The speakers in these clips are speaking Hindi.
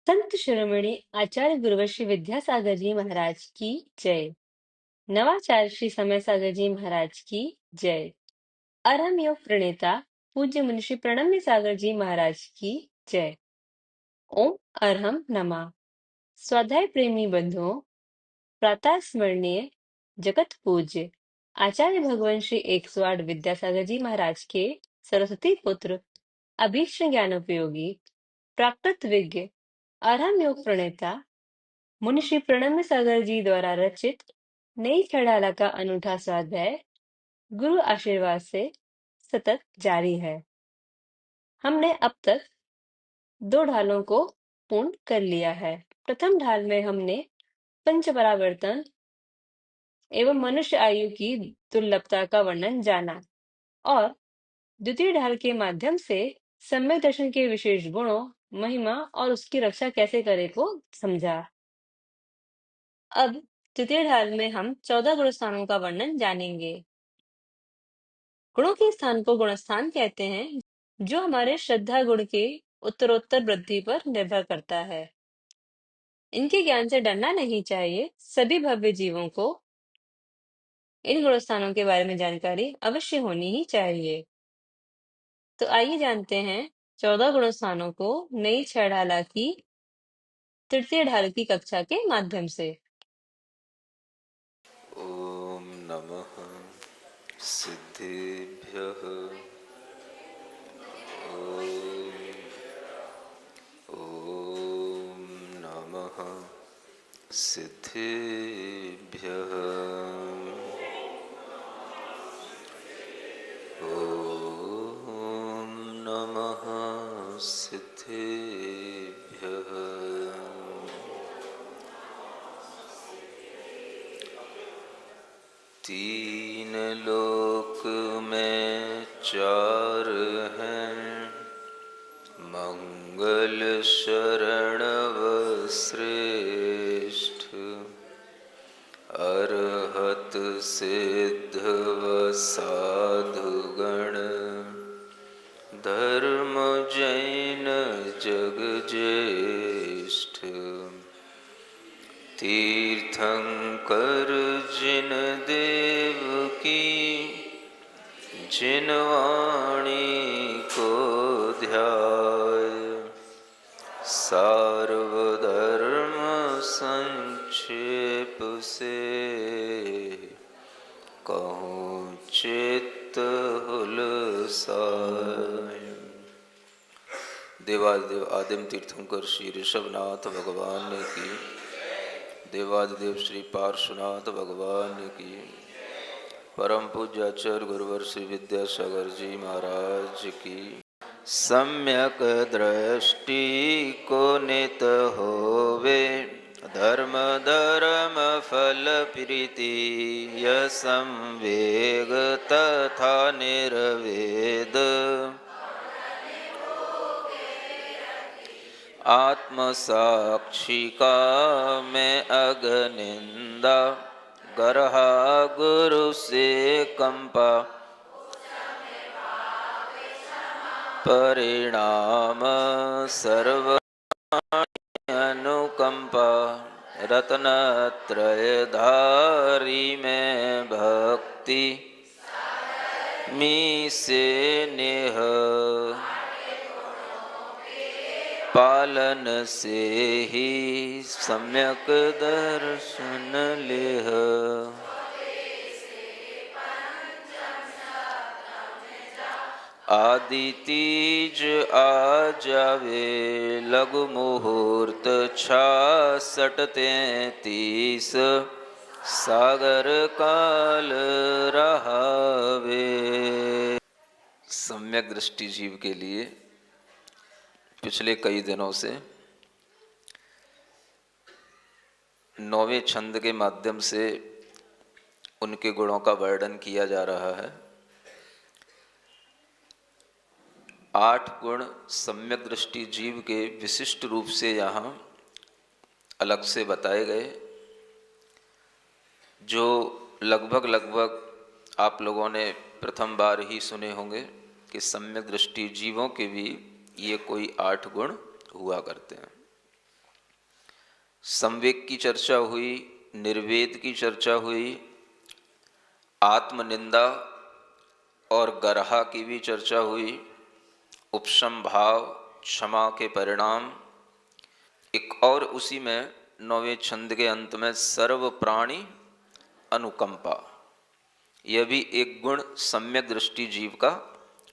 संत शिरोमणि आचार्य गुरुवर विद्यासागर जी महाराज की जय। नवाचार्य श्री समय सागर जी महाराज की जय। अरहम योग प्रणेता पूज्य मुनिषि प्रणम्य सागर जी महाराज की जय। ओम अरहम नमः। स्वाध्याय प्रेमी बंधुओं, प्रातः स्मरणीय जगत पूज्य आचार्य भगवान श्री 108 विद्यासागर जी महाराज के सरस्वती पुत्र अभीष्ट ज्ञान उपयोगी प्राकृत विज्ञ अरहम योग प्रणेता मुनिश्री प्रणम्य सागर जी द्वारा रचित नई खड़ाला का अनूठा स्वाध्याय गुरु आशीर्वाद से सतत जारी है। हमने अब तक दो ढालों को पूर्ण कर लिया है। प्रथम ढाल में हमने पंच परावर्तन एवं मनुष्य आयु की दुर्लभता का वर्णन जाना और द्वितीय ढाल के माध्यम से सम्यक दर्शन के विशेष गुणों, महिमा और उसकी रक्षा कैसे करे को समझा। अब द्वितीय ढाल में हम 14 गुण स्थानों का वर्णन जानेंगे। गुणों के स्थान को गुणस्थान कहते हैं, जो हमारे श्रद्धा गुण के उत्तरोत्तर वृद्धि पर निर्भर करता है। इनके ज्ञान से डरना नहीं चाहिए। सभी भव्य जीवों को इन गुण स्थानों के बारे में जानकारी अवश्य होनी ही चाहिए। तो आइए जानते हैं 14 गुण स्थानों को नई छह ढाला की तृतीय ढाल की कक्षा के माध्यम से। ओम नमः सिद्धेभ्यः। ओम नमः सिद्धेभ्यः। ओम नमः सिद्धेभ्यः। तीन लोक में चार हैं, मंगल शरण व श्रेष्ठ। अरहत सिद्ध व साधुगण, धर्म जैन जग ज्येष्ठ। तीर्थंकर जिन देव की, जिन वाणी को ध्याय। सार्वधर्म संक्षेप से, कहूँ चित्त हुलसाय। देवादिदेव आदिम तीर्थंकर श्री ऋषभनाथ भगवान की, देवादिदेव श्री पार्श्वनाथ भगवान की, परम पूज्य आचार्य गुरुवर श्री विद्यासागर जी महाराज की। सम्यक दृष्टि को नित होवे, धर्म धर्म फल प्रीति यह संवेग तथा निर्वेद। आत्म साक्षी का मैं अगनिंदा, गरहा गुरु से कंपा। परिणाम सर्व अनुकंपा, रत्नत्रयधारी में भक्ति मी से नेह। पालन से ही सम्यक दर्शन लेह। आदि तीज आ जावे, लघु मुहूर्त 66-33। सागर काल रहावे। सम्यक दृष्टि जीव के लिए पिछले कई दिनों से 9वें छंद के माध्यम से उनके गुणों का वर्णन किया जा रहा है। 8 गुण सम्यक दृष्टि जीव के विशिष्ट रूप से यहाँ अलग से बताए गए, जो लगभग आप लोगों ने प्रथम बार ही सुने होंगे कि सम्यक दृष्टि जीवों के भी ये कोई 8 गुण हुआ करते हैं। संवेग की चर्चा हुई, निर्वेद की चर्चा हुई, आत्मनिंदा और गर्हा की भी चर्चा हुई, उपशम भाव, क्षमा के परिणाम, एक और उसी में 9वें छंद के अंत में सर्व प्राणी अनुकंपा, यह भी एक गुण सम्यक दृष्टि जीव का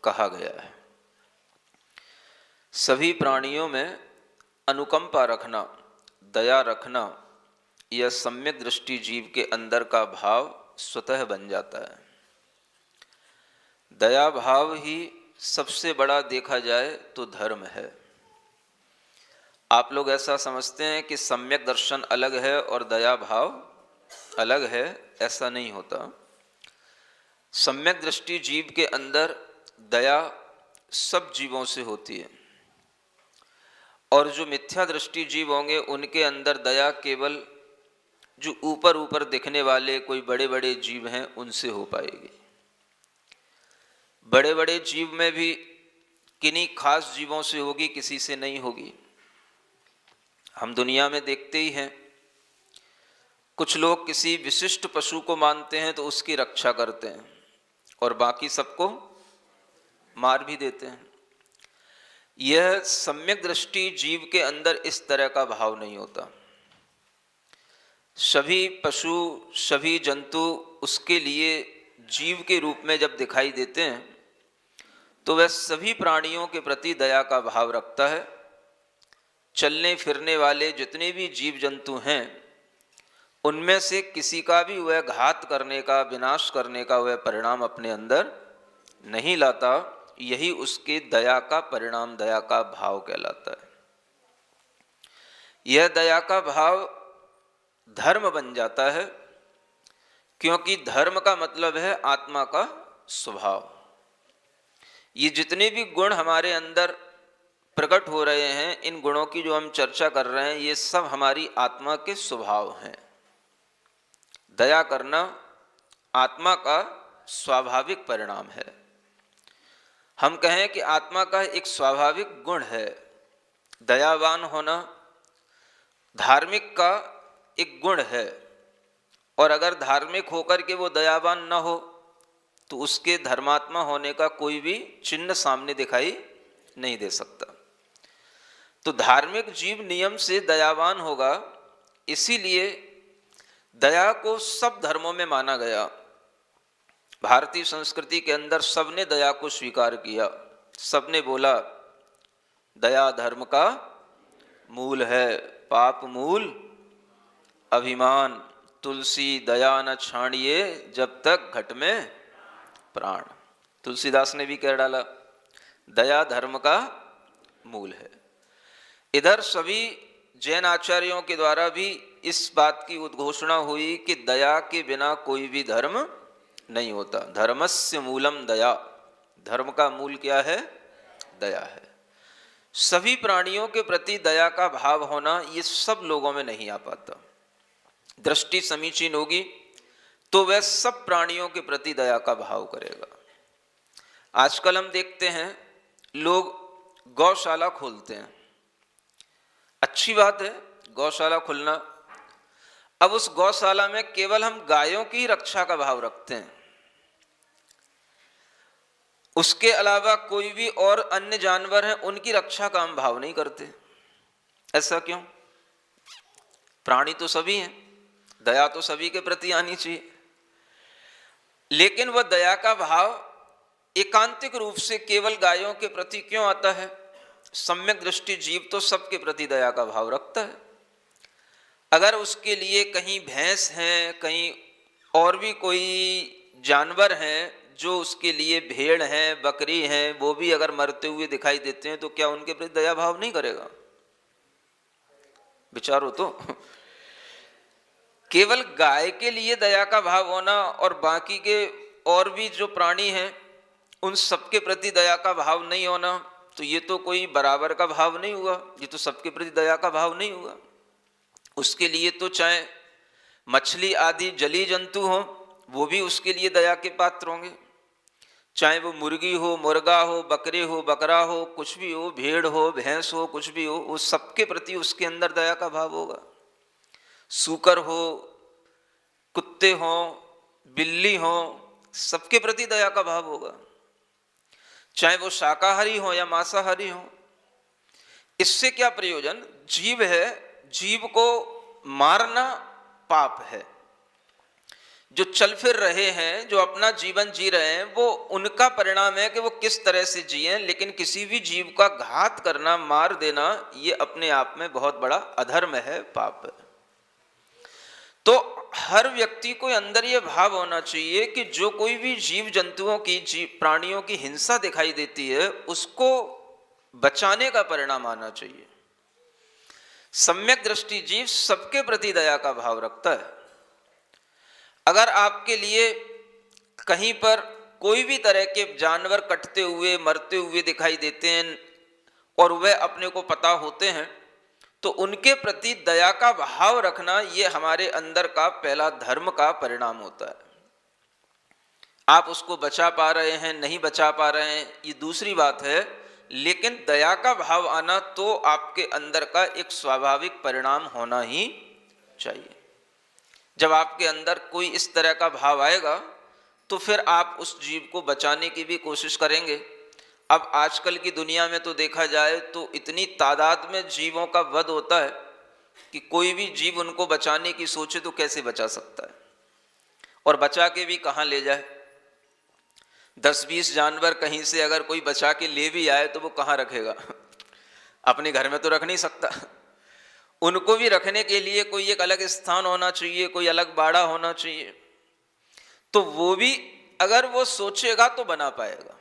कहा गया है। सभी प्राणियों में अनुकंपा रखना, दया रखना, यह सम्यक दृष्टि जीव के अंदर का भाव स्वतः बन जाता है। दया भाव ही सबसे बड़ा देखा जाए तो धर्म है। आप लोग ऐसा समझते हैं कि सम्यक दर्शन अलग है और दया भाव अलग है, ऐसा नहीं होता। सम्यक दृष्टि जीव के अंदर दया सब जीवों से होती है, और जो मिथ्या दृष्टि जीव होंगे उनके अंदर दया केवल जो ऊपर ऊपर दिखने वाले कोई बड़े बड़े जीव हैं उनसे हो पाएगी। बड़े बड़े जीव में भी किन्हीं खास जीवों से होगी, किसी से नहीं होगी। हम दुनिया में देखते ही हैं, कुछ लोग किसी विशिष्ट पशु को मानते हैं तो उसकी रक्षा करते हैं और बाकी सबको मार भी देते हैं। यह सम्यक दृष्टि जीव के अंदर इस तरह का भाव नहीं होता। सभी पशु, सभी जंतु उसके लिए जीव के रूप में जब दिखाई देते हैं तो वह सभी प्राणियों के प्रति दया का भाव रखता है। चलने फिरने वाले जितने भी जीव जंतु हैं उनमें से किसी का भी वह घात करने का, विनाश करने का वह परिणाम अपने अंदर नहीं लाता। यही उसके दया का परिणाम, दया का भाव कहलाता है। यह दया का भाव धर्म बन जाता है, क्योंकि धर्म का मतलब है आत्मा का स्वभाव। ये जितने भी गुण हमारे अंदर प्रकट हो रहे हैं, इन गुणों की जो हम चर्चा कर रहे हैं, ये सब हमारी आत्मा के स्वभाव हैं। दया करना आत्मा का स्वाभाविक परिणाम है। हम कहें कि आत्मा का एक स्वाभाविक गुण है दयावान होना, धार्मिक का एक गुण है, और अगर धार्मिक होकर के वो दयावान न हो तो उसके धर्मात्मा होने का कोई भी चिन्ह सामने दिखाई नहीं दे सकता। तो धार्मिक जीव नियम से दयावान होगा, इसीलिए दया को सब धर्मों में माना गया। भारतीय संस्कृति के अंदर सबने दया को स्वीकार किया। सबने बोला दया धर्म का मूल है, पाप मूल अभिमान, तुलसी दया न छाड़िए जब तक घट में प्राण। तुलसीदास ने भी कह डाला दया धर्म का मूल है। इधर सभी जैन आचार्यों के द्वारा भी इस बात की उद्घोषणा हुई कि दया के बिना कोई भी धर्म नहीं होता। धर्मस्य मूलम दया, धर्म का मूल क्या है? दया है। सभी प्राणियों के प्रति दया का भाव होना ये सब लोगों में नहीं आ पाता। दृष्टि समीचीन होगी तो वह सब प्राणियों के प्रति दया का भाव करेगा। आजकल हम देखते हैं लोग गौशाला खोलते हैं, अच्छी बात है गौशाला खुलना। अब उस गौशाला में केवल हम गायों की रक्षा का भाव रखते हैं, उसके अलावा कोई भी और अन्य जानवर हैं उनकी रक्षा का हम भाव नहीं करते। ऐसा क्यों? प्राणी तो सभी हैं, दया तो सभी के प्रति आनी चाहिए, लेकिन वह दया का भाव एकांतिक रूप से केवल गायों के प्रति क्यों आता है? सम्यक दृष्टि जीव तो सबके प्रति दया का भाव रखता है। अगर उसके लिए कहीं भैंस है, कहीं और भी कोई जानवर हैं जो उसके लिए भेड़ हैं, बकरी हैं, वो भी अगर मरते हुए दिखाई देते हैं तो क्या उनके प्रति दया भाव नहीं करेगा? विचारो तो। केवल गाय के लिए दया का भाव होना और बाकी के और भी जो प्राणी हैं उन सबके प्रति दया का भाव नहीं होना, तो ये तो कोई बराबर का भाव नहीं हुआ, ये तो सबके प्रति दया का भाव नहीं हुआ। उसके लिए तो चाहे मछली आदि जलीय जंतु हो वो भी उसके लिए दया के पात्र होंगे, चाहे वो मुर्गी हो, मुर्गा हो, बकरे हो, बकरा हो, कुछ भी हो, भेड़ हो, भैंस हो, कुछ भी हो, वो सबके प्रति उसके अंदर दया का भाव होगा। सूकर हो, कुत्ते हो, बिल्ली हो, सबके प्रति दया का भाव होगा, चाहे वो शाकाहारी हो या मांसाहारी हो। इससे क्या प्रयोजन? जीव है, जीव को मारना पाप है। जो चल फिर रहे हैं, जो अपना जीवन जी रहे हैं, वो उनका परिणाम है कि वो किस तरह से जिए, लेकिन किसी भी जीव का घात करना, मार देना, ये अपने आप में बहुत बड़ा अधर्म है, पाप है। तो हर व्यक्ति को अंदर ये भाव होना चाहिए कि जो कोई भी जीव जंतुओं की, प्राणियों की हिंसा दिखाई देती है, उसको बचाने का परिणाम आना चाहिए। सम्यक दृष्टि जीव सबके प्रति दया का भाव रखता है। अगर आपके लिए कहीं पर कोई भी तरह के जानवर कटते हुए, मरते हुए दिखाई देते हैं और वह अपने को पता होते हैं, तो उनके प्रति दया का भाव रखना ये हमारे अंदर का पहला धर्म का परिणाम होता है। आप उसको बचा पा रहे हैं, नहीं बचा पा रहे हैं, ये दूसरी बात है, लेकिन दया का भाव आना तो आपके अंदर का एक स्वाभाविक परिणाम होना ही चाहिए। जब आपके अंदर कोई इस तरह का भाव आएगा तो फिर आप उस जीव को बचाने की भी कोशिश करेंगे। अब आजकल की दुनिया में तो देखा जाए तो इतनी तादाद में जीवों का वध होता है कि कोई भी जीव उनको बचाने की सोचे तो कैसे बचा सकता है, और बचा के भी कहाँ ले जाए। 10-20 जानवर कहीं से अगर कोई बचा के ले भी आए तो वो कहाँ रखेगा? अपने घर में तो रख नहीं सकता। उनको भी रखने के लिए कोई एक अलग स्थान होना चाहिए, कोई अलग बाड़ा होना चाहिए। तो वो भी अगर वो सोचेगा तो बना पाएगा।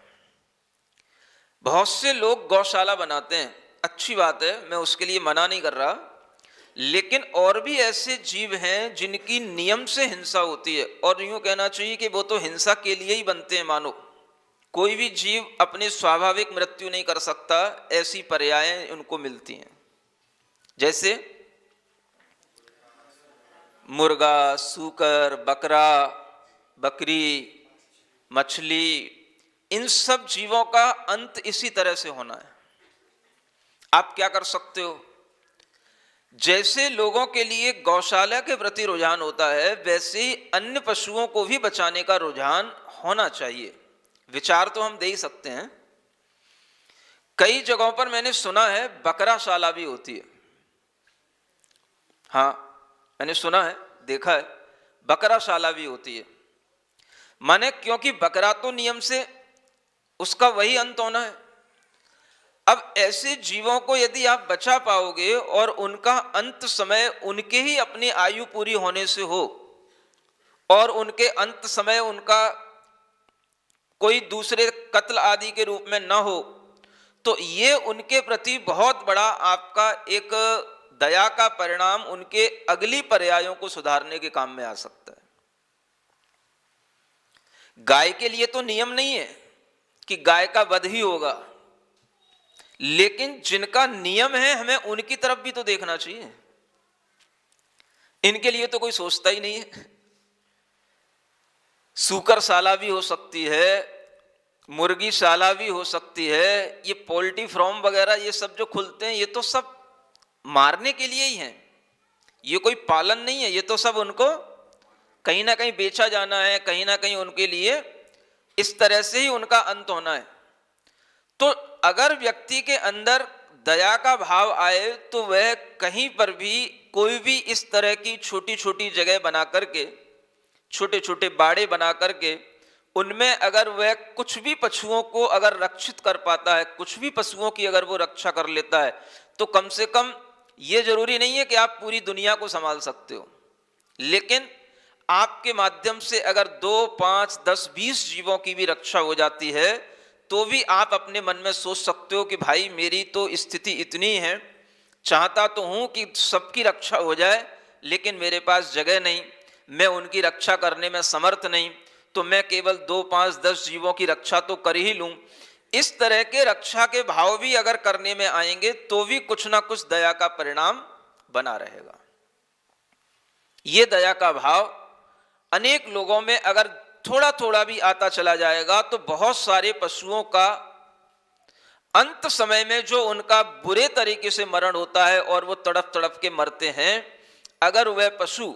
बहुत से लोग गौशाला बनाते हैं, अच्छी बात है, मैं उसके लिए मना नहीं कर रहा, लेकिन और भी ऐसे जीव हैं जिनकी नियम से हिंसा होती है, और यूं कहना चाहिए कि वो तो हिंसा के लिए ही बनते हैं। मानो कोई भी जीव अपनी स्वाभाविक मृत्यु नहीं कर सकता, ऐसी पर्यायें उनको मिलती हैं। जैसे मुर्गा, सूकर, बकरा, बकरी, मछली, इन सब जीवों का अंत इसी तरह से होना है। आप क्या कर सकते हो? जैसे लोगों के लिए गौशाला के प्रति रुझान होता है, वैसे ही अन्य पशुओं को भी बचाने का रुझान होना चाहिए। विचार तो हम दे ही सकते हैं। कई जगहों पर मैंने सुना है बकराशाला भी होती है। हाँ, मैंने सुना है, देखा है, बकराशाला भी होती है। माने क्योंकि बकरा तो नियम से उसका वही अंत होना है। अब ऐसे जीवों को यदि आप बचा पाओगे और उनका अंत समय उनके ही अपनी आयु पूरी होने से हो, और उनके अंत समय उनका कोई दूसरे कत्ल आदि के रूप में न हो, तो ये उनके प्रति बहुत बड़ा आपका एक दया का परिणाम उनके अगली पर्यायों को सुधारने के काम में आ सकता है। गाय के लिए तो नियम नहीं है कि गाय का वध ही होगा, लेकिन जिनका नियम है हमें उनकी तरफ भी तो देखना चाहिए। इनके लिए तो कोई सोचता ही नहीं है। सूकर शाला भी हो सकती है, मुर्गी शाला भी हो सकती है, ये पोल्ट्री फार्म वगैरह ये सब जो खुलते हैं, ये तो सब मारने के लिए ही हैं। ये कोई पालन नहीं है, ये तो सब उनको कहीं ना कहीं बेचा जाना है, कहीं ना कहीं उनके लिए इस तरह से ही उनका अंत होना है। तो अगर व्यक्ति के अंदर दया का भाव आए तो वह कहीं पर भी कोई भी इस तरह की छोटी छोटी जगह बना करके, छोटे छोटे बाड़े बना करके, उनमें अगर वह कुछ भी पशुओं को अगर रक्षित कर पाता है, कुछ भी पशुओं की अगर वो रक्षा कर लेता है, तो कम से कम ये जरूरी नहीं है कि आप पूरी दुनिया को संभाल सकते हो, लेकिन आपके माध्यम से अगर 2, 5, 10, 20 जीवों की भी रक्षा हो जाती है, तो भी आप अपने मन में सोच सकते हो कि भाई मेरी तो स्थिति इतनी है, चाहता तो हूं कि सबकी रक्षा हो जाए, लेकिन मेरे पास जगह नहीं, मैं उनकी रक्षा करने में समर्थ नहीं, तो मैं केवल 2, 5, 10 जीवों की रक्षा तो कर ही लूं। इस तरह के रक्षा के भाव भी अगर करने में आएंगे तो भी कुछ ना कुछ दया का परिणाम बना रहेगा। ये दया का भाव अनेक लोगों में अगर थोड़ा थोड़ा भी आता चला जाएगा तो बहुत सारे पशुओं का अंत समय में जो उनका बुरे तरीके से मरण होता है और वो तड़प तड़प के मरते हैं, अगर वह पशु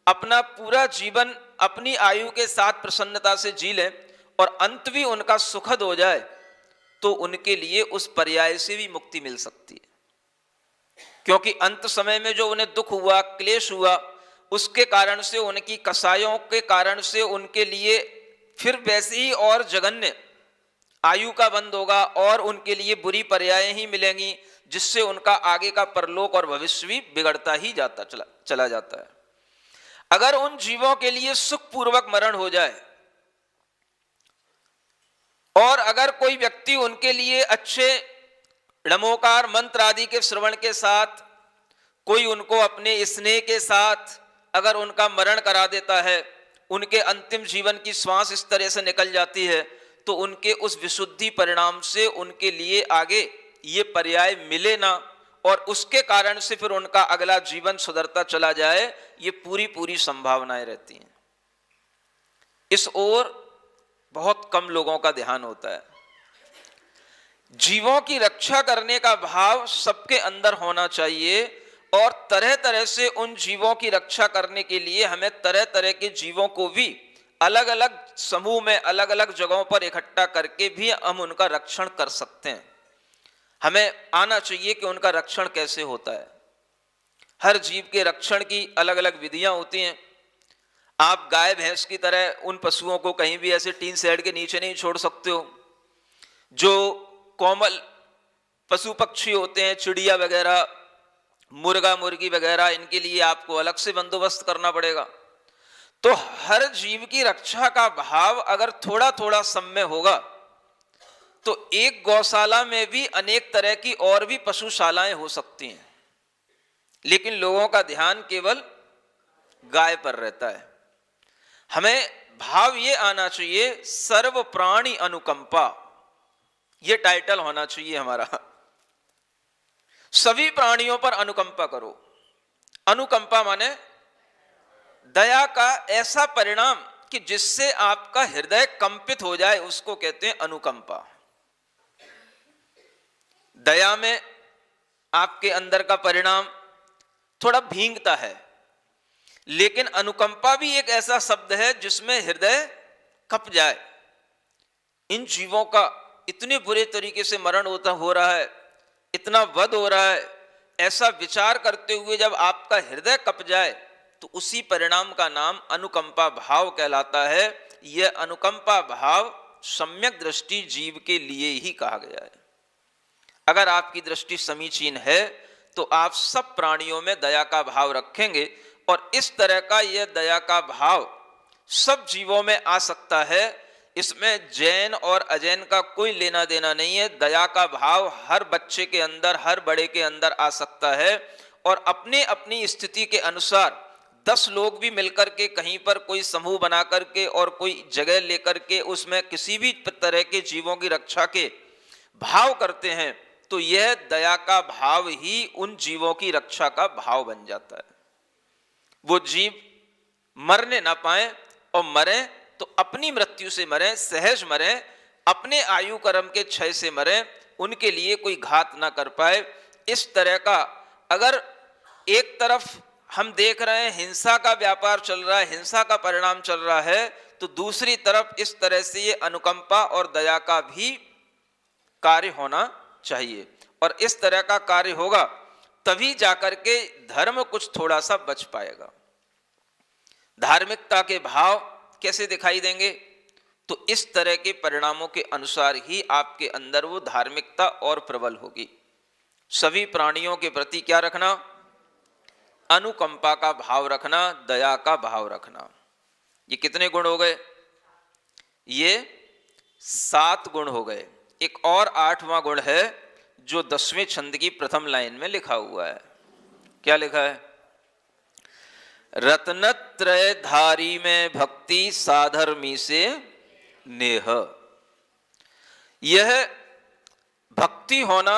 अपना पूरा जीवन अपनी आयु के साथ प्रसन्नता से जी लें और अंत भी उनका सुखद हो जाए, तो उनके लिए उस पर्याय से भी मुक्ति मिल सकती है। क्योंकि अंत समय में जो उन्हें दुख हुआ, क्लेश हुआ, उसके कारण से, उनकी कसायों के कारण से उनके लिए फिर वैसे ही और जघन्य आयु का बंद होगा और उनके लिए बुरी पर्याय ही मिलेंगी, जिससे उनका आगे का परलोक और भविष्य भी बिगड़ता ही चला जाता है। अगर उन जीवों के लिए सुखपूर्वक मरण हो जाए और अगर कोई व्यक्ति उनके लिए अच्छे णमोकार मंत्र आदि के श्रवण के साथ, कोई उनको अपने स्नेह के साथ अगर उनका मरण करा देता है, उनके अंतिम जीवन की श्वास इस तरह से निकल जाती है, तो उनके उस विशुद्धि परिणाम से उनके लिए आगे ये पर्याय मिले ना और उसके कारण से फिर उनका अगला जीवन सुधरता चला जाए, ये पूरी पूरी संभावनाएं रहती हैं। इस ओर बहुत कम लोगों का ध्यान होता है। जीवों की रक्षा करने का भाव सबके अंदर होना चाहिए और तरह तरह से उन जीवों की रक्षा करने के लिए हमें तरह तरह के जीवों को भी अलग अलग समूह में, अलग अलग जगहों पर इकट्ठा करके भी हम उनका रक्षण कर सकते हैं। हमें आना चाहिए कि उनका रक्षण कैसे होता है। हर जीव के रक्षण की अलग अलग विधियां होती हैं। आप गाय भैंस की तरह उन पशुओं को कहीं भी ऐसे टीन शेड के नीचे नहीं छोड़ सकते हो। जो कोमल पशु पक्षी होते हैं, चिड़िया वगैरह, मुर्गा मुर्गी वगैरह, इनके लिए आपको अलग से बंदोबस्त करना पड़ेगा। तो हर जीव की रक्षा का भाव अगर थोड़ा थोड़ा सम्य होगा, तो एक गौशाला में भी अनेक तरह की और भी पशुशालाएं हो सकती हैं, लेकिन लोगों का ध्यान केवल गाय पर रहता है। हमें भाव ये आना चाहिए, सर्व प्राणी अनुकंपा, ये टाइटल होना चाहिए हमारा। सभी प्राणियों पर अनुकंपा करो। अनुकंपा माने दया का ऐसा परिणाम कि जिससे आपका हृदय कंपित हो जाए, उसको कहते हैं अनुकंपा। दया में आपके अंदर का परिणाम थोड़ा भींगता है, लेकिन अनुकंपा भी एक ऐसा शब्द है जिसमें हृदय कप जाए। इन जीवों का इतने बुरे तरीके से मरण हो रहा है, इतना वध हो रहा है, ऐसा विचार करते हुए जब आपका हृदय कप जाए, तो उसी परिणाम का नाम अनुकंपा भाव कहलाता है। यह अनुकंपा भाव सम्यक दृष्टि जीव के लिए ही कहा गया है। अगर आपकी दृष्टि समीचीन है तो आप सब प्राणियों में दया का भाव रखेंगे और इस तरह का यह दया का भाव सब जीवों में आ सकता है। इसमें जैन और अजैन का कोई लेना देना नहीं है। दया का भाव हर बच्चे के अंदर, हर बड़े के अंदर आ सकता है और अपने अपनी स्थिति के अनुसार 10 लोग भी मिलकर के कहीं पर कोई समूह बना करके और कोई जगह लेकर के उसमें किसी भी तरह के जीवों की रक्षा के भाव करते हैं, तो यह दया का भाव ही उन जीवों की रक्षा का भाव बन जाता है। वो जीव मरने ना पाए और मरे तो अपनी मृत्यु से मरे, सहज मरे, अपने आयु कर्म के क्षय से मरे, उनके लिए कोई घात ना कर पाए। इस तरह का अगर एक तरफ हम देख रहे हैं हिंसा का व्यापार चल रहा है, हिंसा का परिणाम चल रहा है, तो दूसरी तरफ इस तरह से ये अनुकंपा और दया का भी कार्य होना चाहिए। और इस तरह का कार्य होगा तभी जाकर के धर्म कुछ थोड़ा सा बच पाएगा। धार्मिकता के भाव कैसे दिखाई देंगे? तो इस तरह के परिणामों के अनुसार ही आपके अंदर वो धार्मिकता और प्रबल होगी। सभी प्राणियों के प्रति क्या रखना? अनुकंपा का भाव रखना, दया का भाव रखना। ये कितने गुण हो गए? ये 7 गुण हो गए। एक और 8वां गुण है जो 10वें छंद की प्रथम लाइन में लिखा हुआ है। क्या लिखा है? रत्नत्रय धारी में भक्ति साधर्मी से नेह। यह भक्ति होना,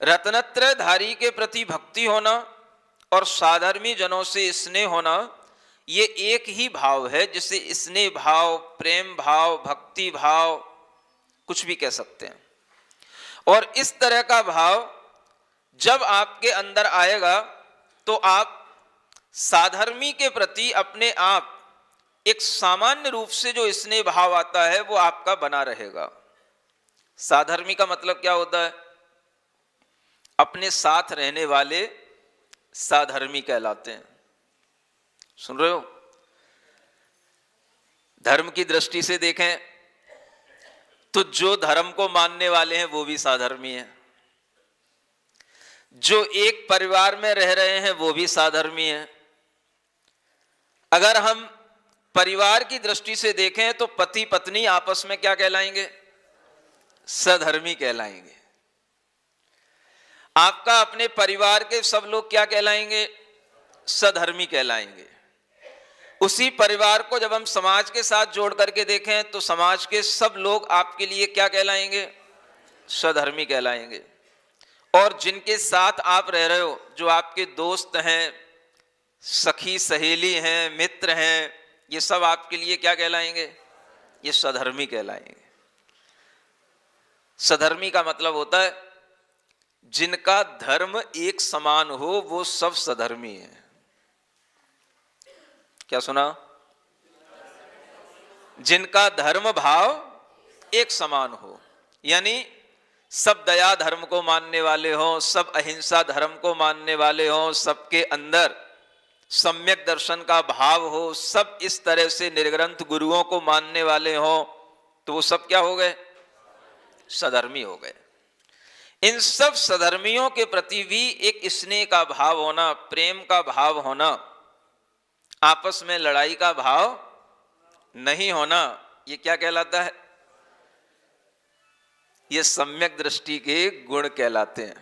रत्नत्रय धारी के प्रति भक्ति होना और साधर्मी जनों से स्नेह होना, ये एक ही भाव है जिसे स्नेह भाव, प्रेम भाव, भक्ति भाव कुछ भी कह सकते हैं। और इस तरह का भाव जब आपके अंदर आएगा तो आप साधर्मी के प्रति अपने आप एक सामान्य रूप से जो स्नेह भाव आता है वो आपका बना रहेगा। साधर्मी का मतलब क्या होता है? अपने साथ रहने वाले साधर्मी कहलाते हैं। सुन रहे हो? धर्म की दृष्टि से देखें तो जो धर्म को मानने वाले हैं वो भी साधर्मी हैं, जो एक परिवार में रह रहे हैं वो भी साधर्मी हैं। अगर हम परिवार की दृष्टि से देखें तो पति पत्नी आपस में क्या कहलाएंगे? सधर्मी कहलाएंगे। आपका अपने परिवार के सब लोग क्या कहलाएंगे? सधर्मी कहलाएंगे। उसी परिवार को जब हम समाज के साथ जोड़ करके देखें तो समाज के सब लोग आपके लिए क्या कहलाएंगे? सधर्मी कहलाएंगे। और जिनके साथ आप रह रहे हो, जो आपके दोस्त हैं, सखी सहेली हैं, मित्र हैं, ये सब आपके लिए क्या कहलाएंगे? ये सधर्मी कहलाएंगे। सधर्मी का मतलब होता है जिनका धर्म एक समान हो, वो सब सधर्मी है। क्या सुना? जिनका धर्म भाव एक समान हो, यानी सब दया धर्म को मानने वाले हों, सब अहिंसा धर्म को मानने वाले हों, सबके अंदर सम्यक दर्शन का भाव हो, सब इस तरह से निर्ग्रंथ गुरुओं को मानने वाले हों, तो वो सब क्या हो गए? सधर्मी हो गए। इन सब सधर्मियों के प्रति भी एक स्नेह का भाव होना, प्रेम का भाव होना, आपस में लड़ाई का भाव नहीं होना, ये क्या कहलाता है? ये सम्यक दृष्टि के गुण कहलाते हैं।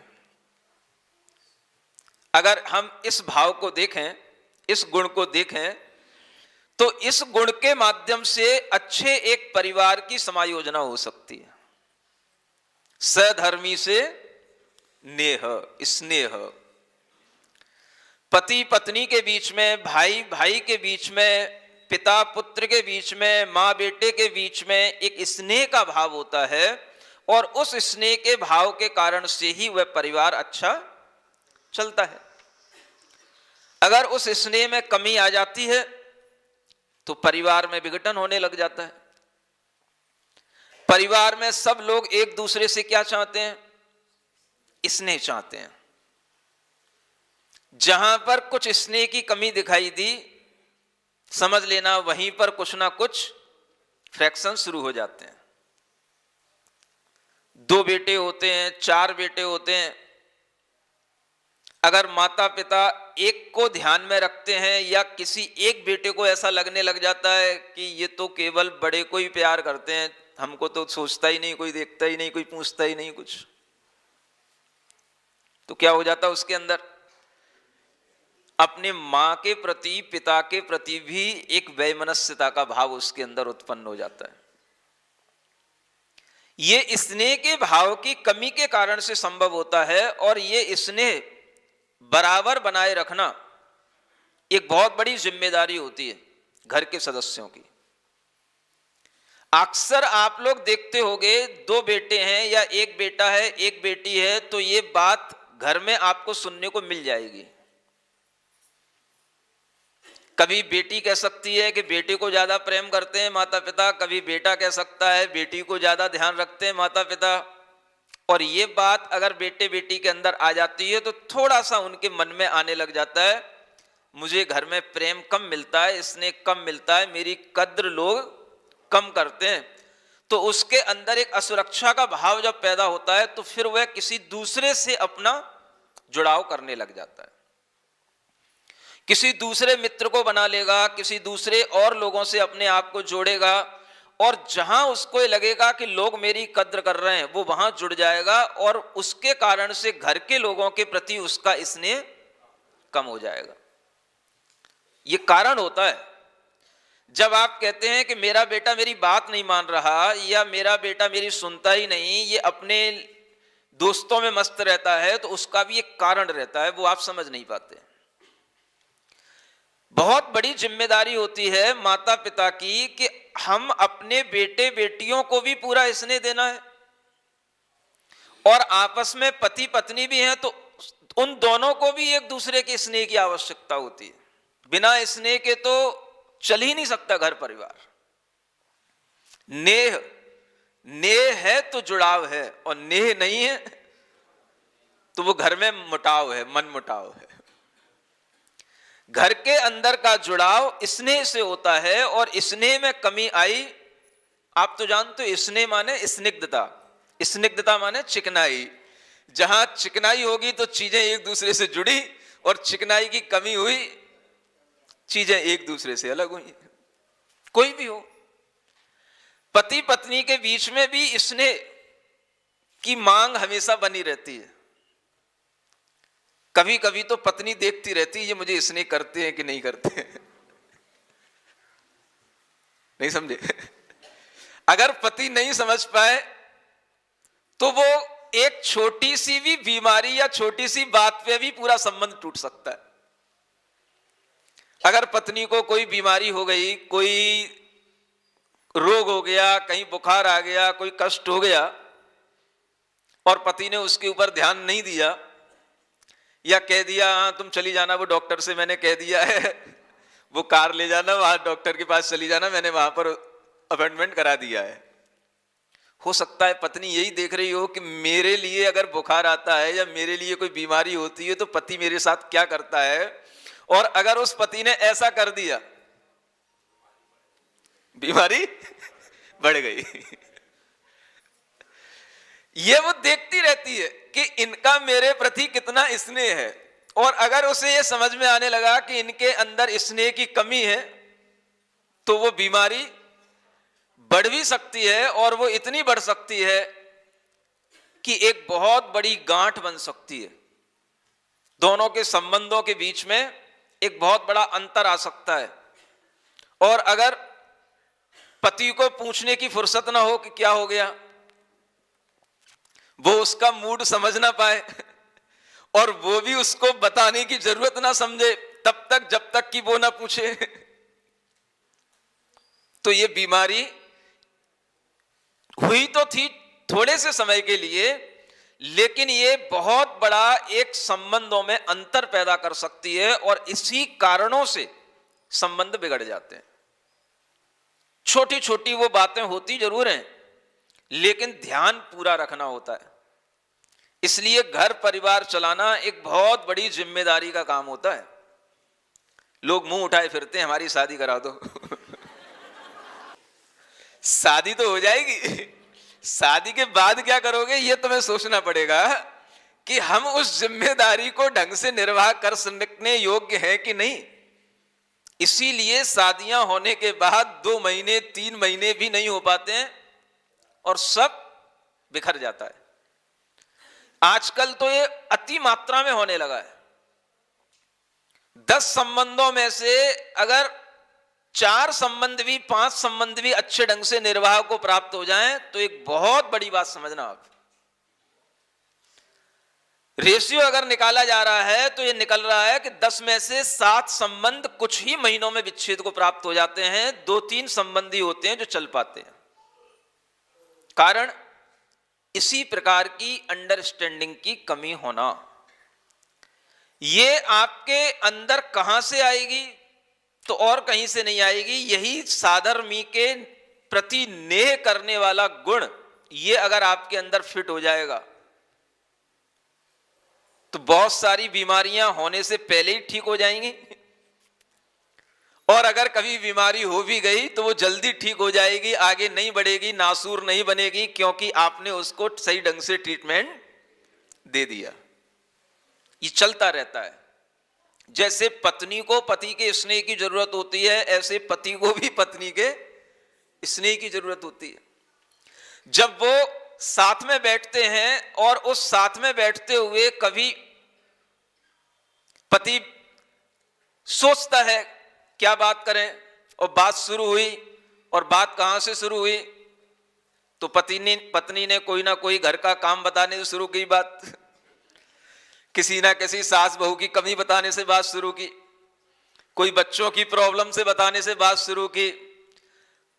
अगर हम इस भाव को देखें, इस गुण को देखें, तो इस गुण के माध्यम से अच्छे एक परिवार की समायोजना हो सकती है। सधर्मी से नेह, स्नेह, पति पत्नी के बीच में, भाई भाई के बीच में, पिता पुत्र के बीच में, माँ बेटे के बीच में एक स्नेह का भाव होता है, और उस स्नेह के भाव के कारण से ही वह परिवार अच्छा चलता है। अगर उस स्नेह में कमी आ जाती है तो परिवार में विघटन होने लग जाता है। परिवार में सब लोग एक दूसरे से क्या चाहते हैं? स्नेह चाहते हैं। जहां पर कुछ स्नेह की कमी दिखाई दी, समझ लेना वहीं पर कुछ ना कुछ फ्रैक्शन शुरू हो जाते हैं। 2 बेटे होते हैं, 4 बेटे होते हैं, अगर माता पिता एक को ध्यान में रखते हैं या किसी एक बेटे को ऐसा लगने लग जाता है कि ये तो केवल बड़े को ही प्यार करते हैं, हमको तो सोचता ही नहीं, कोई देखता ही नहीं, कोई पूछता ही नहीं कुछ, तो क्या हो जाता है उसके अंदर? अपने मां के प्रति, पिता के प्रति भी एक वैमनस्यता का भाव उसके अंदर उत्पन्न हो जाता है। ये स्नेह के भाव की कमी के कारण से संभव होता है, और ये स्नेह बराबर बनाए रखना एक बहुत बड़ी जिम्मेदारी होती है घर के सदस्यों की। अक्सर आप लोग देखते होंगे 2 बेटे हैं या 1 बेटा है, 1 बेटी है, तो ये बात घर में आपको सुनने को मिल जाएगी। कभी बेटी कह सकती है कि बेटे को ज्यादा प्रेम करते हैं माता पिता, कभी बेटा कह सकता है बेटी को ज्यादा ध्यान रखते हैं माता पिता। और ये बात अगर बेटे बेटी के अंदर आ जाती है तो थोड़ा सा उनके मन में आने लग जाता है, मुझे घर में प्रेम कम मिलता है, स्नेह कम मिलता है, मेरी कद्र लोग कम करते हैं। तो उसके अंदर एक असुरक्षा का भाव जब पैदा होता है तो फिर वह किसी दूसरे से अपना जुड़ाव करने लग जाता है, किसी दूसरे मित्र को बना लेगा, किसी दूसरे और लोगों से अपने आप को जोड़ेगा, और जहां उसको लगेगा कि लोग मेरी कद्र कर रहे हैं वो वहां जुड़ जाएगा, और उसके कारण से घर के लोगों के प्रति उसका स्नेह कम हो जाएगा। ये कारण होता है। जब आप कहते हैं कि मेरा बेटा मेरी बात नहीं मान रहा, या मेरा बेटा मेरी सुनता ही नहीं, ये अपने दोस्तों में मस्त रहता है, तो उसका भी एक कारण रहता है, वो आप समझ नहीं पाते। बहुत बड़ी जिम्मेदारी होती है माता पिता की कि हम अपने बेटे बेटियों को भी पूरा स्नेह देना है, और आपस में पति पत्नी भी हैं तो उन दोनों को भी एक दूसरे के स्नेह की आवश्यकता होती है। बिना स्नेह के तो चल ही नहीं सकता घर परिवार। नेह, नेह है तो जुड़ाव है, और नेह नहीं है तो वो घर में मुटाव है, मन मुटाव है। घर के अंदर का जुड़ाव स्नेह से होता है, और स्नेह में कमी आई, आप तो जानते हो स्नेह माने स्निग्धता, स्निग्धता माने चिकनाई। जहां चिकनाई होगी तो चीजें एक दूसरे से जुड़ी, और चिकनाई की कमी हुई चीजें एक दूसरे से अलग हुई। कोई भी हो, पति पत्नी के बीच में भी स्नेह की मांग हमेशा बनी रहती है। कभी कभी तो पत्नी देखती रहती है ये मुझे स्नेह करते हैं कि नहीं करते हैं। नहीं समझे? अगर पति नहीं समझ पाए तो वो एक छोटी सी भी बीमारी या छोटी सी बात पे भी पूरा संबंध टूट सकता है। अगर पत्नी को कोई बीमारी हो गई, कोई रोग हो गया, कहीं बुखार आ गया, कोई कष्ट हो गया, और पति ने उसके ऊपर ध्यान नहीं दिया, या कह दिया हाँ तुम चली जाना, वो डॉक्टर से मैंने कह दिया है, वो कार ले जाना, वहां डॉक्टर के पास चली जाना, मैंने वहां पर अपॉइंटमेंट करा दिया है। हो सकता है पत्नी यही देख रही हो कि मेरे लिए अगर बुखार आता है या मेरे लिए कोई बीमारी होती है तो पति मेरे साथ क्या करता है, और अगर उस पति ने ऐसा कर दिया, बीमारी बढ़ गई। ये वो देखती रहती है कि इनका मेरे प्रति कितना स्नेह है, और अगर उसे ये समझ में आने लगा कि इनके अंदर स्नेह की कमी है तो वो बीमारी बढ़ भी सकती है, और वो इतनी बढ़ सकती है कि एक बहुत बड़ी गांठ बन सकती है। दोनों के संबंधों के बीच में एक बहुत बड़ा अंतर आ सकता है। और अगर पति को पूछने की फुर्सत ना हो कि क्या हो गया, वो उसका मूड समझ ना पाए, और वो भी उसको बताने की जरूरत ना समझे तब तक जब तक कि वो ना पूछे, तो ये बीमारी हुई तो थी थोड़े से समय के लिए, लेकिन ये बहुत बड़ा एक संबंधों में अंतर पैदा कर सकती है, और इसी कारणों से संबंध बिगड़ जाते हैं। छोटी छोटी वो बातें होती जरूर हैं, लेकिन ध्यान पूरा रखना होता है। इसलिए घर परिवार चलाना एक बहुत बड़ी जिम्मेदारी का काम होता है। लोग मुंह उठाए फिरते हैं हमारी शादी करा दो। शादी तो हो जाएगी, शादी के बाद क्या करोगे ये तुम्हें सोचना पड़ेगा कि हम उस जिम्मेदारी को ढंग से निर्वाह कर सकने योग्य हैं कि नहीं। इसीलिए शादियां होने के बाद 2 महीने 3 महीने भी नहीं हो पाते हैं और सब बिखर जाता है। आजकल तो ये अति मात्रा में होने लगा है। 10 संबंधों में से अगर 4 संबंध भी 5 संबंध भी अच्छे ढंग से निर्वाह को प्राप्त हो जाएं तो एक बहुत बड़ी बात समझना। आप रेशियो अगर निकाला जा रहा है तो ये निकल रहा है कि 10 में से 7 संबंध कुछ ही महीनों में विच्छेद को प्राप्त हो जाते हैं। 2-3 संबंधी होते हैं जो चल पाते हैं। कारण इसी प्रकार की अंडरस्टैंडिंग की कमी होना। ये आपके अंदर कहां से आएगी तो और कहीं से नहीं आएगी। यही साधर्मी के प्रति नेह करने वाला गुण, ये अगर आपके अंदर फिट हो जाएगा तो बहुत सारी बीमारियां होने से पहले ही ठीक हो जाएंगी, और अगर कभी बीमारी हो भी गई तो वो जल्दी ठीक हो जाएगी, आगे नहीं बढ़ेगी, नासूर नहीं बनेगी, क्योंकि आपने उसको सही ढंग से ट्रीटमेंट दे दिया। ये चलता रहता है। जैसे पत्नी को पति के स्नेह की जरूरत होती है, ऐसे पति को भी पत्नी के स्नेह की जरूरत होती है। जब वो साथ में बैठते हैं और उस साथ में बैठते हुए कभी पति सोचता है क्या बात करें, और बात शुरू हुई, और बात कहां से शुरू हुई तो पत्नी ने कोई ना कोई घर का काम बताने से शुरू की बात, किसी ना किसी सास बहू की कमी बताने से बात शुरू की, कोई बच्चों की प्रॉब्लम से बताने से बात शुरू की।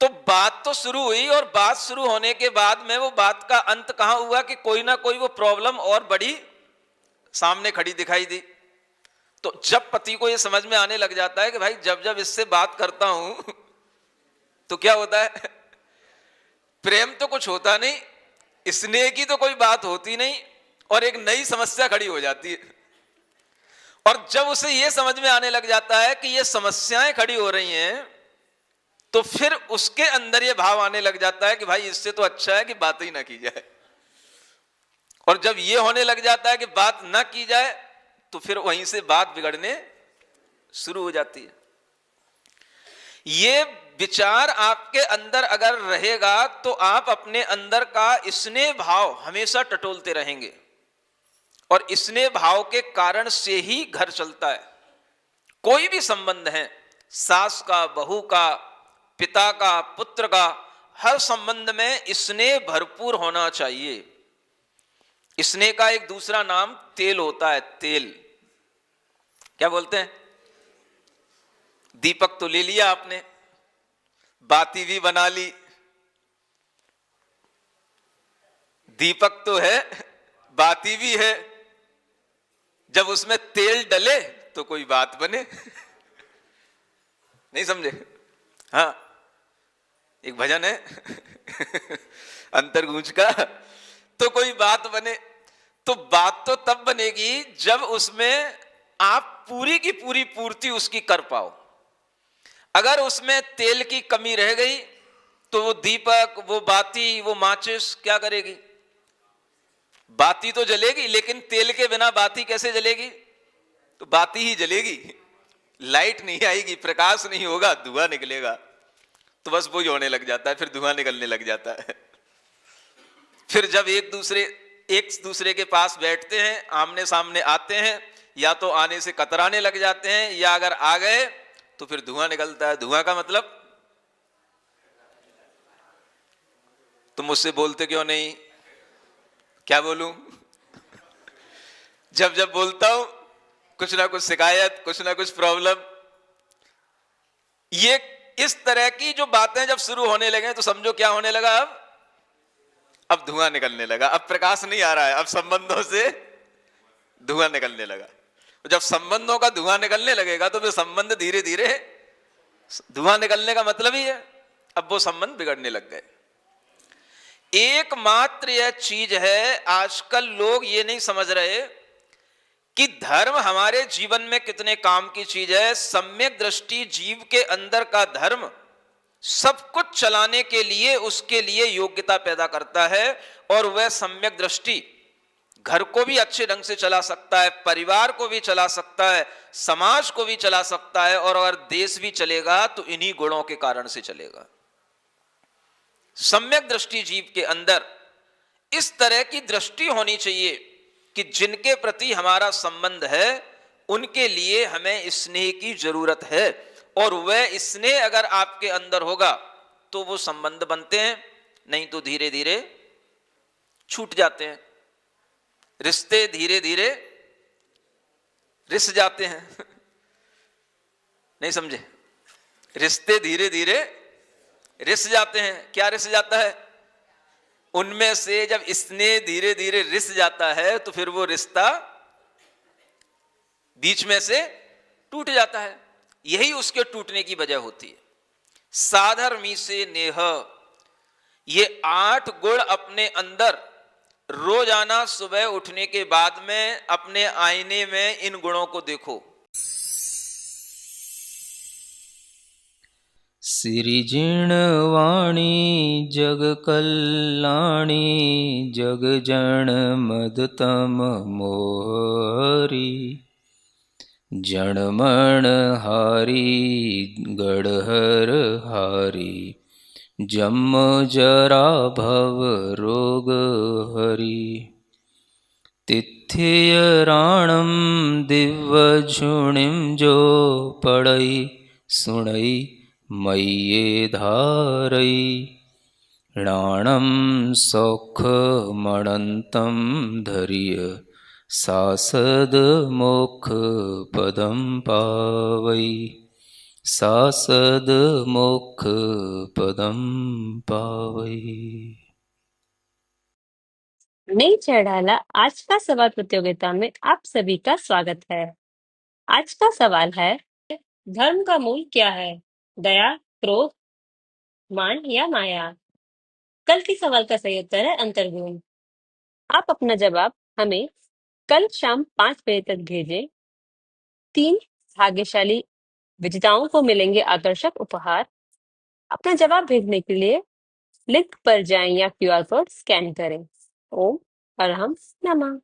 तो बात तो शुरू हुई, और बात शुरू होने के बाद में वो बात का अंत कहां हुआ कि कोई ना कोई वो प्रॉब्लम और बड़ी सामने खड़ी दिखाई दी। तो जब पति को यह समझ में आने लग जाता है कि भाई जब जब इससे बात करता हूं तो क्या होता है, प्रेम तो कुछ होता नहीं, स्नेह की तो कोई बात होती नहीं, और एक नई समस्या खड़ी हो जाती है। और जब उसे यह समझ में आने लग जाता है कि ये समस्याएं खड़ी हो रही हैं, तो फिर उसके अंदर यह भाव आने लग जाता है कि भाई इससे तो अच्छा है कि बात ही ना की जाए। और जब यह होने लग जाता है कि बात ना की जाए, तो फिर वहीं से बात बिगड़ने शुरू हो जाती है। ये विचार आपके अंदर अगर रहेगा तो आप अपने अंदर का स्नेह भाव हमेशा टटोलते रहेंगे, और स्नेह भाव के कारण से ही घर चलता है। कोई भी संबंध है, सास का, बहू का, पिता का, पुत्र का, हर संबंध में स्नेह भरपूर होना चाहिए। स्नेह का एक दूसरा नाम तेल होता है, तेल। क्या बोलते हैं? दीपक तो ले लिया आपने, बाती भी बना ली, दीपक तो है, बाती भी है, जब उसमें तेल डले तो कोई बात बने। नहीं समझे? हाँ, एक भजन है अंतरगूंज का, तो कोई बात बने। तो बात तो तब बनेगी जब उसमें आप पूरी की पूरी पूर्ति उसकी कर पाओ। अगर उसमें तेल की कमी रह गई तो वो दीपक, वो बाती, वो माचिस क्या करेगी? बाती तो जलेगी, लेकिन तेल के बिना बाती कैसे जलेगी? तो बाती ही जलेगी, लाइट नहीं आएगी, प्रकाश नहीं होगा, धुआं निकलेगा। तो बस वही होने लग जाता है, फिर धुआं निकलने लग जाता है। फिर जब एक दूसरे के पास बैठते हैं, आमने सामने आते हैं, या तो आने से कतराने लग जाते हैं, या अगर आ गए तो फिर धुआं निकलता है। धुआं का मतलब, तुम मुझसे बोलते क्यों नहीं? क्या बोलूं? जब जब बोलता हूं कुछ ना कुछ शिकायत, कुछ ना कुछ प्रॉब्लम। ये इस तरह की जो बातें जब शुरू होने लगे तो समझो क्या होने लगा, अब धुआं निकलने लगा। अब प्रकाश नहीं आ रहा है, अब संबंधों से धुआं निकलने लगा। जब संबंधों का धुआं निकलने लगेगा तो फिर संबंध धीरे धीरे, धुआं निकलने का मतलब ही है अब वो संबंध बिगड़ने लग गए। एकमात्र यह चीज है, आजकल लोग ये नहीं समझ रहे कि धर्म हमारे जीवन में कितने काम की चीज है। सम्यक दृष्टि जीव के अंदर का धर्म सब कुछ चलाने के लिए, उसके लिए योग्यता पैदा करता है। और वह सम्यक दृष्टि घर को भी अच्छे ढंग से चला सकता है, परिवार को भी चला सकता है, समाज को भी चला सकता है, और अगर देश भी चलेगा तो इन्हीं गुणों के कारण से चलेगा। सम्यक दृष्टि जीव के अंदर इस तरह की दृष्टि होनी चाहिए कि जिनके प्रति हमारा संबंध है उनके लिए हमें स्नेह की जरूरत है। और वह स्नेह अगर आपके अंदर होगा तो वो संबंध बनते हैं, नहीं तो धीरे धीरे छूट जाते हैं, रिश्ते धीरे धीरे रिस जाते हैं। नहीं समझे? रिश्ते धीरे धीरे रिस जाते हैं। क्या रिस जाता है? उनमें से जब स्नेह धीरे धीरे रिस जाता है तो फिर वो रिश्ता बीच में से टूट जाता है। यही उसके टूटने की वजह होती है। साधर्मी से नेह, ये 8 गुण अपने अंदर रोजाना सुबह उठने के बाद में अपने आईने में इन गुणों को देखो। सिरिजिण वाणी जग कल्याणी, जग जन मदतम मोहरी, जणमण हारी गढ़हर हारी, जम जरा भव रोग हरी, तिथ्य राणम दिव्य झुणिम जो पड़ई सुणई मय्ये धारई, राणम सौख मणंतम धर्य, सासद मोक्ष पदम पावई, सासद मोक्ष पदम पावई। नई चढ़ाला आज का सवाल प्रतियोगिता में आप सभी का स्वागत है। आज का सवाल है, धर्म का मूल क्या है? दया, क्रोध, मान या माया? कल के सवाल का सही उत्तर है अंतर्गुण। आप अपना जवाब हमें कल शाम 5 बजे तक भेजें। 3 भाग्यशाली विजेताओं को मिलेंगे आकर्षक उपहार। अपना जवाब भेजने के लिए लिंक पर जाएं या क्यूआर कोड स्कैन करें। ओम अरहम नमः।